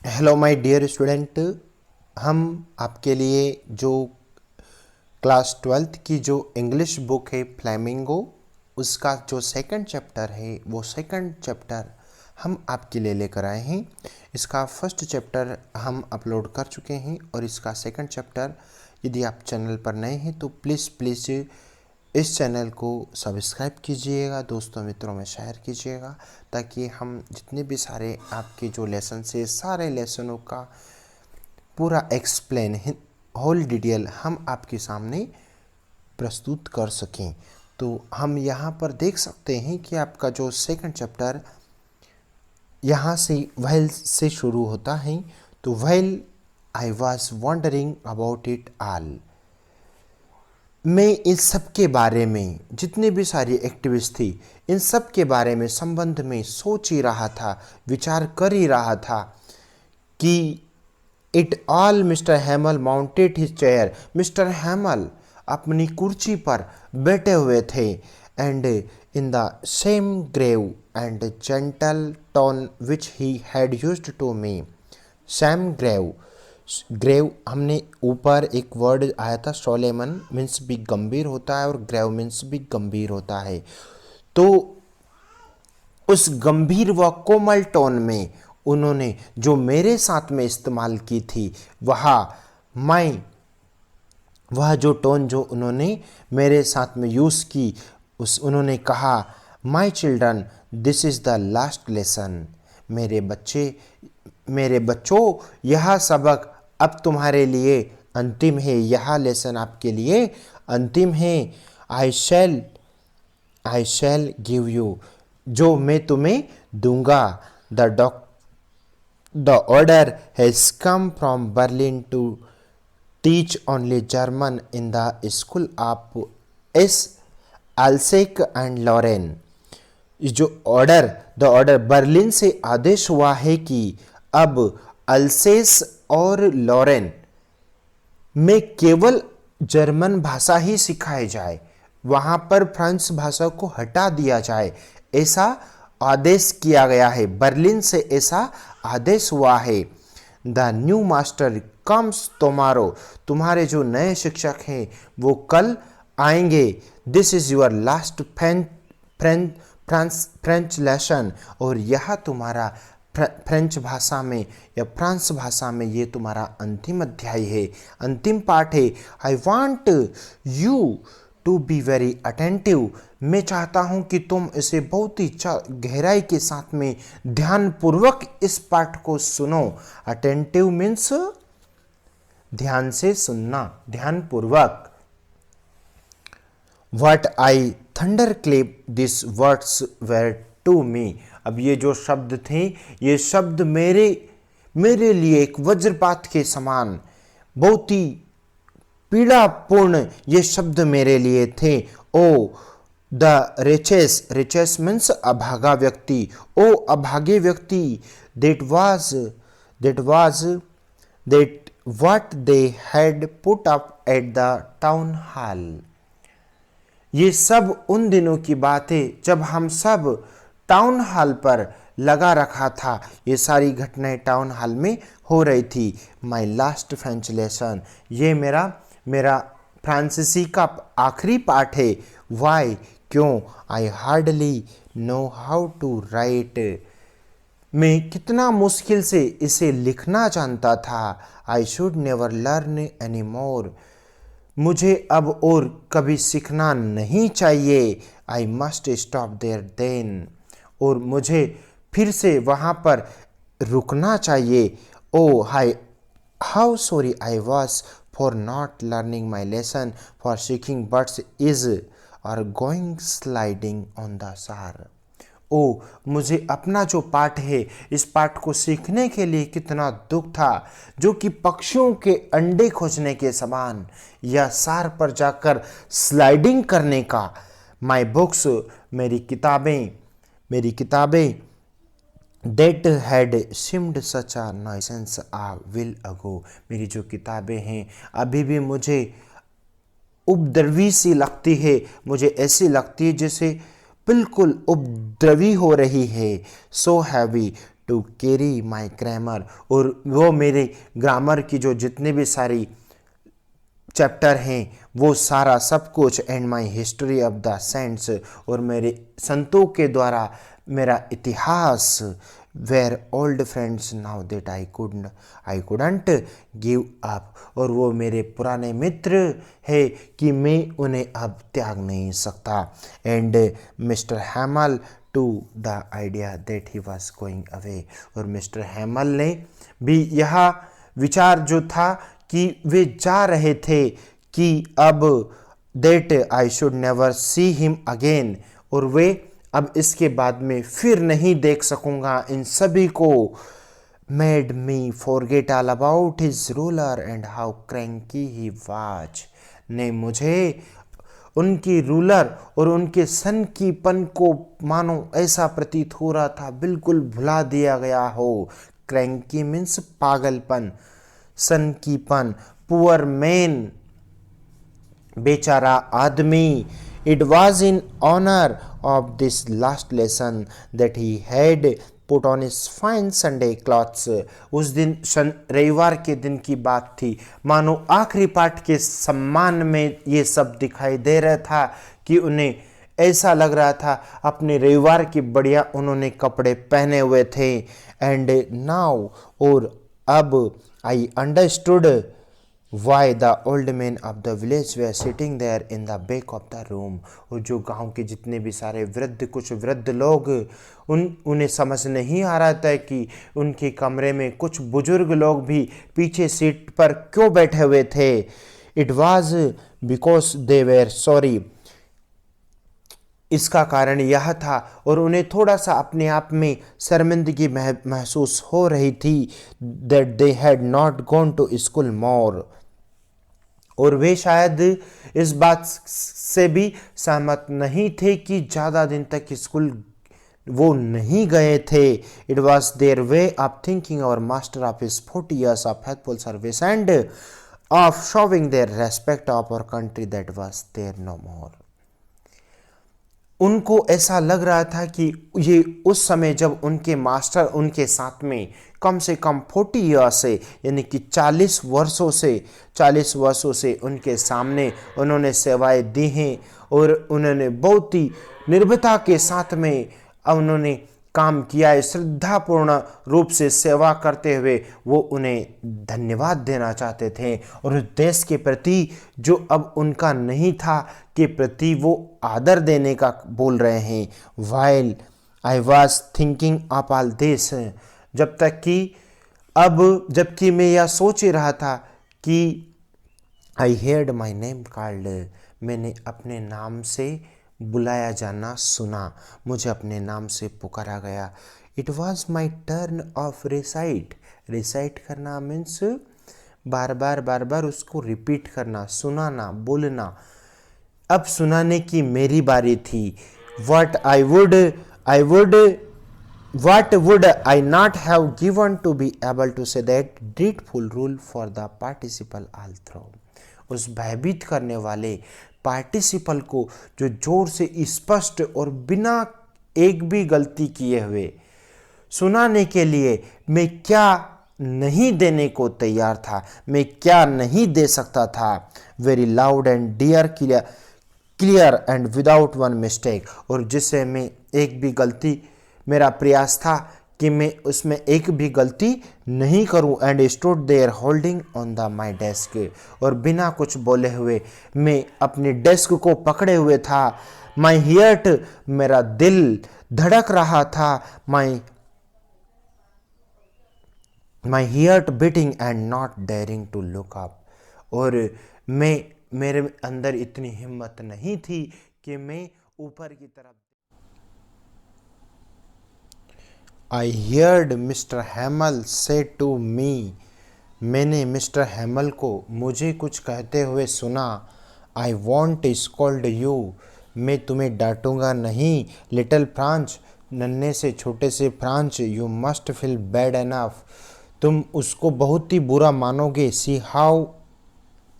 Hello my dear student. हम आपके लिए जो क्लास 12th की जो इंग्लिश बुक है फ्लैमिंगो, उसका जो सेकंड चैप्टर है वो सेकंड चैप्टर हम आपके लिए लेकर आए हैं। इसका फर्स्ट चैप्टर हम अपलोड कर चुके हैं और इसका सेकंड चैप्टर, यदि आप चैनल पर नए हैं तो प्लीज़ इस चैनल को सब्सक्राइब कीजिएगा, दोस्तों मित्रों में शेयर कीजिएगा, ताकि हम जितने भी सारे आपके जो लेसन से सारे लेसनों का पूरा एक्सप्लेन होल डिटेल हम आपके सामने प्रस्तुत कर सकें। तो हम यहाँ पर देख सकते हैं कि आपका जो सेकंड चैप्टर यहाँ से व्हेल से शुरू होता है। तो while I was wondering about it all, मैं इन सब के बारे में, जितनी भी सारी एक्टिविटीज थी, इन सब के बारे में संबंध में सोच ही रहा था, विचार कर ही रहा था कि it all mister Hamel mounted his chair, mister Hamel अपनी कुर्सी पर बैठे हुए थे, and in the same grave and gentle tone which he had used to me. Same grave, grave हमने ऊपर एक वर्ड आया था, सोलेमन मीन्स भी गंभीर होता है और ग्रेव मीन्स भी गंभीर होता है। तो उस गंभीर व कोमल टोन में उन्होंने जो मेरे साथ में इस्तेमाल की थी, वह जो टोन जो उन्होंने मेरे साथ में यूज़ की, उन्होंने कहा, my children this is the last lesson, मेरे बच्चों यह सबक अब तुम्हारे लिए अंतिम है, यह लेसन आपके लिए अंतिम है। आई शैल गिव यू, जो मैं तुम्हें दूंगा। The order has come from Berlin to teach only German in the school of Alsace and Lorraine. The order Berlin से आदेश हुआ है कि अब अल्सेस और लॉरेन में केवल जर्मन भाषा ही सिखाई जाए, वहां पर फ्रांस भाषा को हटा दिया जाए, ऐसा आदेश किया गया है। बर्लिन से ऐसा आदेश हुआ है। The new master comes tomorrow, तुम्हारे जो नए शिक्षक हैं वो कल आएंगे। This is your last French lesson, और यह तुम्हारा फ्रेंच भाषा में या फ्रांस भाषा में ये तुम्हारा अंतिम अध्याय है, अंतिम पाठ है। I want you to be very attentive, मैं चाहता हूँ कि तुम इसे बहुत ही गहराई के साथ में ध्यानपूर्वक इस पाठ को सुनो। अटेंटिव मीन्स ध्यान से सुनना, ध्यानपूर्वक। What I thunderclap these words were to me, अब ये जो शब्द थे, ये शब्द मेरे लिए एक वज्रपात के समान, बहुत ही पीड़ापूर्ण ये शब्द मेरे लिए थे। ओ द रिचेस मीन्स अभागा व्यक्ति, ओ अभागे व्यक्ति, that what they had put up at the town hall। ये सब उन दिनों की बात है जब हम सब टाउन हॉल पर लगा रखा था, ये सारी घटनाएं टाउन हॉल में हो रही थी। माई लास्ट फ्रेंच लेसन, ये मेरा फ्रांसीसी का आखिरी पाठ है। वाई, क्यों? I hardly know how to write, मैं कितना मुश्किल से इसे लिखना जानता था। I should never learn any more, मुझे अब और कभी सीखना नहीं चाहिए। I must stop there then, और मुझे फिर से वहाँ पर रुकना चाहिए। Oh how sorry I was for not learning my lesson, for seeking birds eggs or going sliding on the Saar. Oh, मुझे अपना जो पाठ है, इस पाठ को सीखने के लिए कितना दुख था, जो कि पक्षियों के अंडे खोजने के समान या सार पर जाकर स्लाइडिंग करने का। माई बुक्स, मेरी किताबें that had seemed such a nuisance a while ago, मेरी जो किताबें हैं अभी भी मुझे उपद्रवी सी लगती है, मुझे ऐसी लगती है जैसे बिल्कुल उपद्रवी हो रही है। So heavy to carry my grammar, और वो मेरे ग्रामर की जो जितने भी सारी चैप्टर हैं वो सारा सब कुछ, and my history of the saints, और मेरे संतों के द्वारा मेरा इतिहास, were old friends now that I couldn't give up, और वो मेरे पुराने मित्र है कि मैं उन्हें अब त्याग नहीं सकता। And mister Hamel to the idea that he was going away, और मिस्टर हैमल ने भी यह विचार जो था कि वे जा रहे थे कि अब that I should never see him again, और वे अब इसके बाद में फिर नहीं देख सकूंगा इन सभी को, made me forget all about his ruler and how cranky he was, ने मुझे उनकी रूलर और उनके सन की पन को मानो ऐसा प्रतीत हो रहा था बिल्कुल भुला दिया गया हो। क्रैंकी मीन्स पागलपन, सन की पन, पुअर मैन, बेचारा आदमी। It was in honour of this last lesson that he had put on his fine Sunday clothes, उस दिन रविवार के दिन की बात थी, मानो आखिरी पाठ के सम्मान में ये सब दिखाई दे रहा था कि उन्हें ऐसा लग रहा था अपने रविवार की बढ़िया उन्होंने कपड़े पहने हुए थे। एंड नाउ, और अब I understood why the old men of the village were sitting there in the back of the room, और जो गांव के जितने भी सारे कुछ वृद्ध लोग उन्हें समझ नहीं आ रहा था कि उनके कमरे में कुछ बुजुर्ग लोग भी पीछे सीट पर क्यों बैठे हुए थे। It was because they were sorry, इसका कारण यह था, और उन्हें थोड़ा सा अपने आप में शर्मिंदगी महसूस हो रही थी, that they had not gone to school more, और वे शायद इस बात से भी सहमत नहीं थे कि ज़्यादा दिन तक स्कूल वो नहीं गए थे। It was their way of thinking our master of his 40 years of faithful service and of showing their respect of our country that was their no more. उनको ऐसा लग रहा था कि ये उस समय जब उनके मास्टर उनके साथ में कम से कम 40 ईयर से, यानी कि 40 वर्षों से उनके सामने उन्होंने सेवाएं दी हैं, और उन्होंने बहुत ही निर्भयता के साथ में उन्होंने काम किया है, श्रद्धापूर्ण रूप से सेवा करते हुए वो उन्हें धन्यवाद देना चाहते थे, और उस देश के प्रति जो अब उनका नहीं था के प्रति वो आदर देने का बोल रहे हैं। While I was thinking of all this, जबकि मैं यह सोच ही रहा था कि आई हेard माई नेम कॉल्ड, मैंने अपने नाम से बुलाया जाना सुना, मुझे अपने नाम से पुकारा गया। It was my turn off recite करना मीन्स बार बार उसको रिपीट करना, सुनाना, बोलना। अब सुनाने की मेरी बारी थी। What would I not have given to be able to say that dreadful rule for the participle all through, उस भयभीत करने वाले पार्टिसिपल को जो जोर से स्पष्ट और बिना एक भी गलती किए हुए सुनाने के लिए मैं क्या नहीं देने को तैयार था, मैं क्या नहीं दे सकता था। Very loud and clear and without one mistake, और जिससे मैं एक भी गलती, मेरा प्रयास था कि मैं उसमें एक भी गलती नहीं करूं। And stood there holding on the my desk, और बिना कुछ बोले हुए मैं अपने डेस्क को पकड़े हुए था। माई हियर्ट, मेरा दिल धड़क रहा था। My heart beating and not daring to look up, और मेरे अंदर इतनी हिम्मत नहीं थी कि मैं ऊपर की तरफ। आई हियर्ड मिस्टर हैमल से टू मी, मैंने मिस्टर हैमल को मुझे कुछ कहते हुए सुना। आई वॉन्ट स्कॉल्ड यू, मैं तुम्हें डांटूंगा नहीं। लिटिल फ्रांच, नन्हे से छोटे से French. You must feel bad enough, तुम उसको बहुत ही बुरा मानोगे। सी हाउ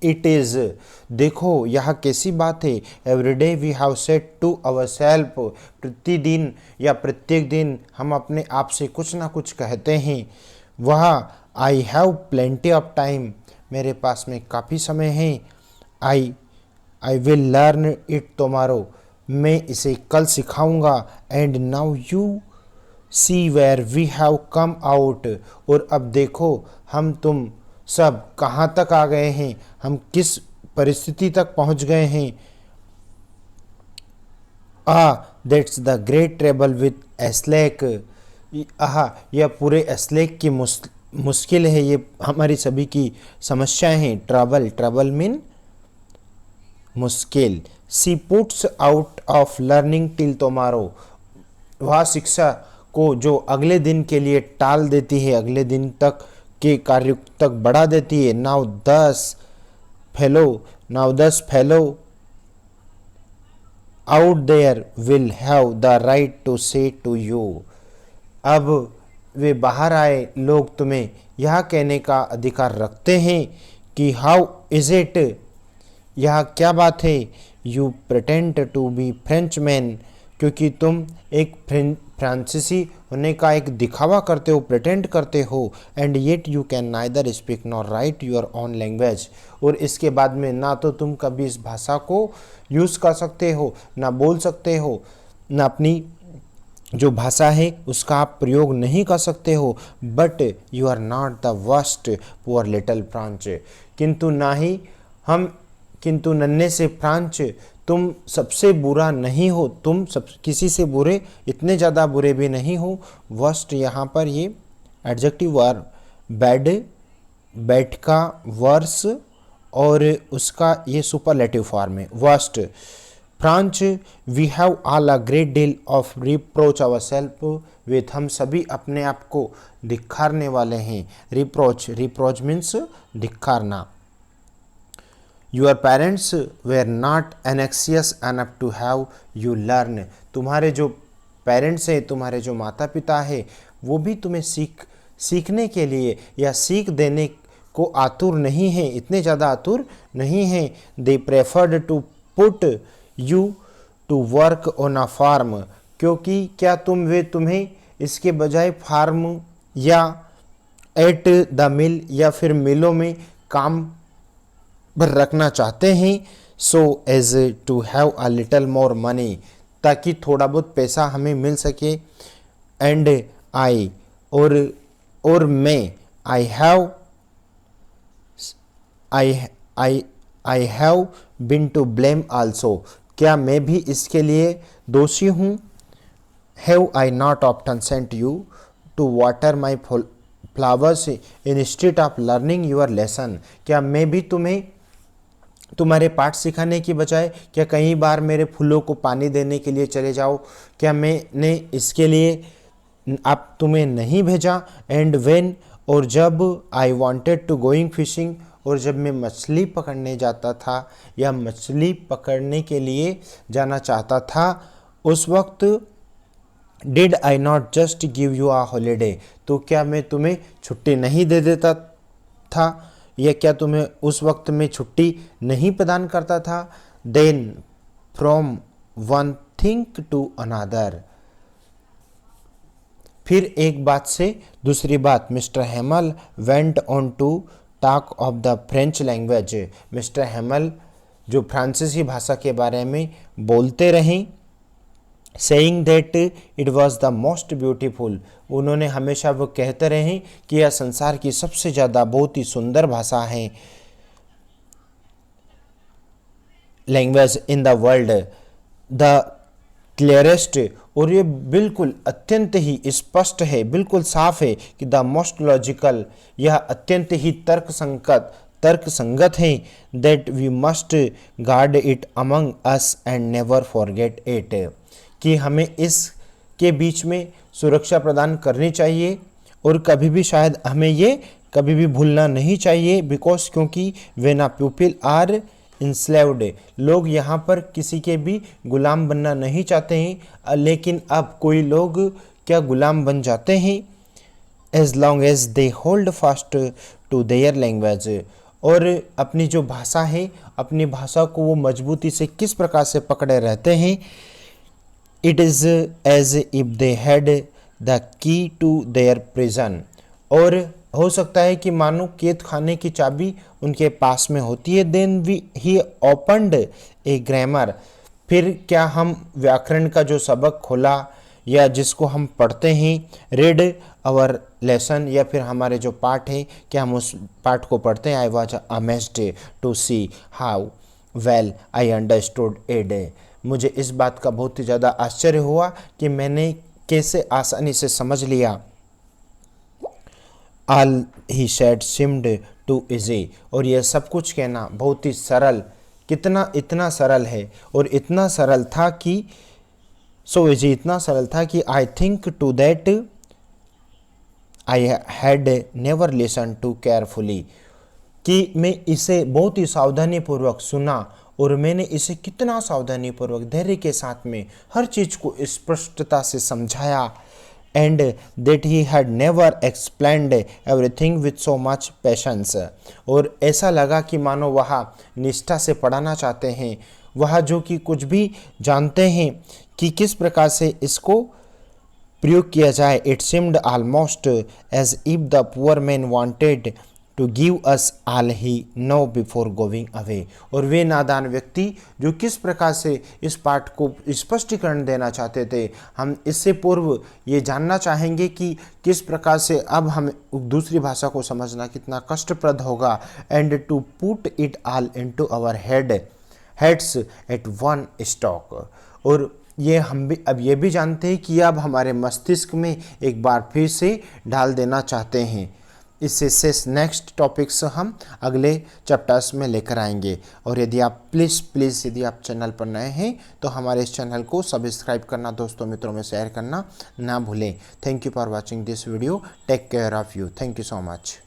इट इज़, देखो यह कैसी बात है। Every day we have said to our self, प्रतिदिन या प्रत्येक दिन हम अपने आप से कुछ ना कुछ कहते हैं। वह I have plenty of time, मेरे पास में काफ़ी समय है। I I will learn it tomorrow, मैं इसे कल सिखाऊंगा। And now you see where we have come out, और अब देखो हम तुम सब कहाँ तक आ गए हैं, हम किस परिस्थिति तक पहुँच गए हैं। That's the great trouble with एस्लेक, यह पूरे एस्लेक की मुश्किल है, ये हमारी सभी की समस्याएं हैं। ट्रबल मीन मुश्किल। She puts out of learning till tomorrow, वह शिक्षा को जो अगले दिन के लिए टाल देती है, अगले दिन तक के कार्य तक बढ़ा देती है। Now these fellow out there will have the right to say to you, अब वे बाहर आए लोग तुम्हें यह कहने का अधिकार रखते हैं कि हाउ इज इट, यह क्या बात है। You pretend to be French man, क्योंकि तुम एक फ्रांसीसी होने का एक दिखावा करते हो, प्रिटेंड करते हो। And yet you can neither speak nor right your own language, और इसके बाद में ना तो तुम कभी इस भाषा को यूज़ कर सकते हो, ना बोल सकते हो, ना अपनी जो भाषा है उसका आप प्रयोग नहीं कर सकते हो। But you are not the worst poor little French, किंतु नन्हे से फ्रांच तुम सबसे बुरा नहीं हो, तुम सब किसी से बुरे, इतने ज़्यादा बुरे भी नहीं हो। वर्स्ट यहाँ पर ये एडजेक्टिव वर्ब, बैड का वर्स और उसका ये सुपरलेटिव फॉर्म है, worst. Franz we have all a great deal of reproach ourselves with, हम सभी अपने आप को धिक्कारने वाले हैं। रिप्रोच मीन्स धिक्कारना। Your parents were not anxious enough to have you learn, तुम्हारे जो पेरेंट्स हैं, तुम्हारे जो माता पिता हैं, वो भी तुम्हें सीखने के लिए या सीख देने को आतुर नहीं हैं, इतने ज़्यादा आतुर नहीं हैं। They preferred to put you to work on a farm, क्योंकि क्या वे तुम्हें इसके बजाय फार्म या एट द मिल या फिर मिलों में काम पर रखना चाहते हैं। So as to have a little more money, ताकि थोड़ा बहुत पैसा हमें मिल सके। एंड आई और मैं, I have been to blame also, क्या मैं भी इसके लिए दोषी हूँ। Have I not often sent you to water my flowers instead of learning your lesson, क्या मैं भी तुम्हारे पाठ सिखाने की बजाय क्या कई बार मेरे फूलों को पानी देने के लिए चले जाओ, क्या मैंने इसके लिए आप तुम्हें नहीं भेजा। एंड व्हेन, और जब I wanted to going fishing, और जब मैं मछली पकड़ने जाता था या मछली पकड़ने के लिए जाना चाहता था, उस वक्त did I not just give you a holiday, तो क्या मैं तुम्हें छुट्टी नहीं दे देता था, या क्या तुम्हें उस वक्त में छुट्टी नहीं प्रदान करता था। Then from one thing to another, फिर एक बात से दूसरी बात। Mister Hamel went on to talk of the French language, mister Hamel जो फ्रांसीसी भाषा के बारे में बोलते रहे। Saying that it was the most beautiful, उन्होंने हमेशा वो कहते रहे कि यह संसार की सबसे ज़्यादा बहुत ही सुंदर भाषा है, language in the world, the clearest, और ये बिल्कुल अत्यंत ही स्पष्ट है, बिल्कुल साफ है कि द मोस्ट लॉजिकल, यह अत्यंत ही तर्क संगत है। That we must guard it among us and never forget it, कि हमें इसके बीच में सुरक्षा प्रदान करनी चाहिए और कभी भी शायद हमें ये कभी भी भूलना नहीं चाहिए। बिकॉज क्योंकि when a people are enslaved, लोग यहाँ पर किसी के भी गुलाम बनना नहीं चाहते हैं, लेकिन अब कोई लोग क्या गुलाम बन जाते हैं। As long as they hold fast to their language, और अपनी जो भाषा है, अपनी भाषा को वो मजबूती से किस प्रकार से पकड़े रहते हैं। It is as if they had the key to their prison, और हो सकता है कि मानो कैद खाने की चाबी उनके पास में होती है। Then we he opened a grammar, फिर क्या हम व्याकरण का जो सबक खोला या जिसको हम पढ़ते हैं, रेड आवर लेसन, या फिर हमारे जो पाठ है क्या हम उस पाठ को पढ़ते हैं। I was amazed to see how well I understood it, मुझे इस बात का बहुत ही ज़्यादा आश्चर्य हुआ कि मैंने कैसे आसानी से समझ लिया। All he said seemed too easy, और यह सब कुछ कहना बहुत ही सरल, कितना इतना सरल है, और इतना सरल था कि सो इजी, इतना सरल था कि I think too that I had never listen too carefully, कि मैं इसे बहुत ही सावधानी पूर्वक सुना, और मैंने इसे कितना सावधानी पूर्वक धैर्य के साथ में हर चीज़ को स्पष्टता से समझाया। And that he had never explained everything with so much patience, और ऐसा लगा कि मानो वह निष्ठा से पढ़ाना चाहते हैं, वह जो कि कुछ भी जानते हैं कि किस प्रकार से इसको प्रयोग किया जाए। It seemed almost as if the poor man wanted to give us all he know before going away, और वे नादान व्यक्ति जो किस प्रकार से इस पाठ को स्पष्टीकरण देना चाहते थे, हम इससे पूर्व ये जानना चाहेंगे कि किस प्रकार से अब हम दूसरी भाषा को समझना कितना कष्टप्रद होगा। And to put it all into our heads at one stroke, और ये हम भी अब ये भी जानते हैं कि अब हमारे मस्तिष्क में एक बार फिर से डाल देना चाहते हैं। इससे शेष नेक्स्ट टॉपिक्स हम अगले चैप्टर्स में लेकर आएंगे। और यदि आप प्लीज़ यदि आप चैनल पर नए हैं तो हमारे इस चैनल को सब्सक्राइब करना, दोस्तों मित्रों में शेयर करना ना भूलें। Thank you for watching this video. Take care of you. Thank you so much.